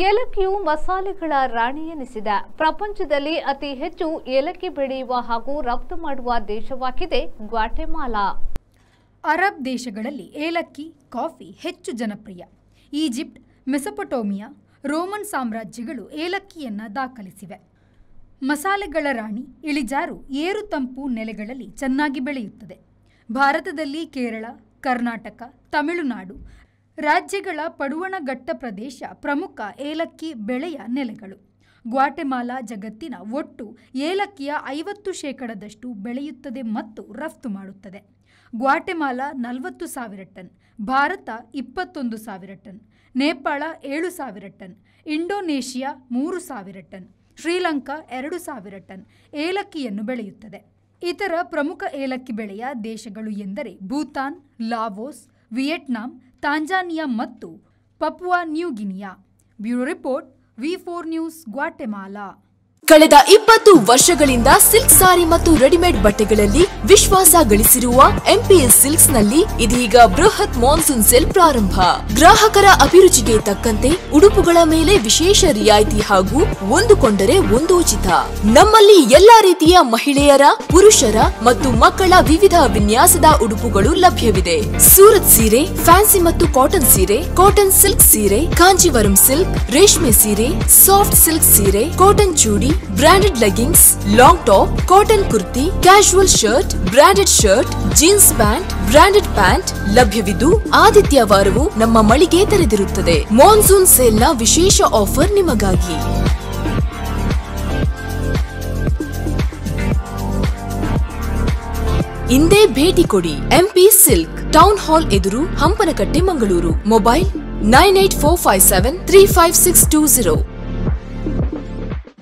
ಏಲಕ್ಕಿಯು ಮಸಾಲೆಗಳ ರಾಣಿ ಎನಿಸಿದೆ. ಪ್ರಪಂಚದಲ್ಲಿ ಅತಿ ಹೆಚ್ಚು ಏಲಕ್ಕಿ ಬೆಳೆಯುವ ಹಾಗೂ ರಫ್ತು ಮಾಡುವ ದೇಶವಾಗಿದೆ ಗ್ವಾಟೆಮಾಲಾ. ಅರಬ್ ದೇಶಗಳಲ್ಲಿ ಏಲಕ್ಕಿ, ಕಾಫಿ ಹೆಚ್ಚು ಜನಪ್ರಿಯ. ಈಜಿಪ್ಟ್, ಮೆಸೊಪೊಟೇಮಿಯಾ, ರೋಮನ್ ಸಾಮ್ರಾಜ್ಯಗಳು ಏಲಕ್ಕಿಯನ್ನು ದಾಖಲಿಸಿವೆ. ಮಸಾಲೆಗಳ ರಾಣಿ ಇಳಿಜಾರು ಏರು ತಂಪು ನೆಲೆಗಳಲ್ಲಿ ಚೆನ್ನಾಗಿ ಬೆಳೆಯುತ್ತದೆ. ಭಾರತದಲ್ಲಿ ಕೇರಳ, ಕರ್ನಾಟಕ, ತಮಿಳುನಾಡು ರಾಜ್ಯಗಳ ಪಡುವಣಘಟ್ಟ ಪ್ರದೇಶ ಪ್ರಮುಖ ಏಲಕ್ಕಿ ಬೆಳೆಯ ನೆಲೆಗಳು. ಗ್ವಾಟೆಮಾಲಾ ಜಗತ್ತಿನ ಒಟ್ಟು ಏಲಕ್ಕಿಯ 50% ಬೆಳೆಯುತ್ತದೆ ಮತ್ತು ರಫ್ತು ಮಾಡುತ್ತದೆ. Guatemala 40,000 ton, Bharat 21,000 ton, Nepal 7,000 ton, Indonesia 3,000 ton, Sri Lanka 2,000 ton ಏಲಕ್ಕಿಯನ್ನು ಬೆಳೆಯುತ್ತದೆ. ಇತರ ಪ್ರಮುಖ ಏಲಕ್ಕಿ ಬೆಳೆಯ ದೇಶಗಳು ಎಂದರೆ ಭೂತಾನ್, ಲಾವೋಸ್, ವಿಯೆಟ್ನಾಂ, ತಾಂಜಾನಿಯಾ ಮತ್ತು Papua new Guinea. Bureau report, V4 news, Guatemala. ಕಳೆದ 20 ವರ್ಷಗಳಿಂದ ಸಿಲ್ಕ್ ಸಾರಿ ಮತ್ತು ರೆಡಿಮೇಡ್ ಬಟ್ಟೆಗಳಲ್ಲಿ ವಿಶ್ವಾಸ ಗಳಿಸಿರುವ MPS ಸಿಲ್ಕ್ಸ್ ನಲ್ಲಿ ಇದೀಗ ಬೃಹತ್ ಮಾನ್ಸೂನ್ ಸೇಲ್ ಪ್ರಾರಂಭ. ಗ್ರಾಹಕರ ಅಭಿರುಚಿಗೆ ತಕ್ಕಂತೆ ಉಡುಪುಗಳ ಮೇಲೆ ವಿಶೇಷ ರಿಯಾಯಿತಿ ಹಾಗೂ ಒಂದು ಕೊಂಡರೆ ಒಂದು ಉಚಿತ. ನಮ್ಮಲ್ಲಿ ಎಲ್ಲಾ ರೀತಿಯ ಮಹಿಳೆಯರ, ಪುರುಷರ ಮತ್ತು ಮಕ್ಕಳ ವಿವಿಧ ವಿನ್ಯಾಸದ ಉಡುಪುಗಳು ಲಭ್ಯವಿದೆ. ಸೂರತ್ ಸೀರೆ, ಫ್ಯಾನ್ಸಿ ಮತ್ತು ಕಾಟನ್ ಸೀರೆ, ಕಾಟನ್ ಸಿಲ್ಕ್ ಸೀರೆ, ಕಾಂಜೀವರಂ ಸಿಲ್ಕ್, ರೇಷ್ಮೆ ಸೀರೆ, ಸಾಫ್ಟ್ ಸಿಲ್ಕ್ ಸೀರೆ, ಕಾಟನ್ ಚೂಡಿ, branded leggings, long top, cotton kurti, casual shirt, branded shirt, jeans pant, branded pant ಲಭ್ಯವಿದ್ದು ಆದಿತ್ಯವಾರವೂ ನಮ್ಮ ಮಳಿಗೆ ತೆರೆದಿರುತ್ತದೆ. ಮಾನ್ಸೂನ್ ಸೇಲ್ನ ವಿಶೇಷ ಆಫರ್ ನಿಮಗಾಗಿ. ಇಂದೇ ಭೇಟಿ ಕೊಡಿ. MP ಸಿಲ್ಕ್, ಟೌನ್ ಹಾಲ್ ಎದುರು, ಹಂಪನಕಟ್ಟೆ, ಮಂಗಳೂರು. ಮೊಬೈಲ್ 9845735620.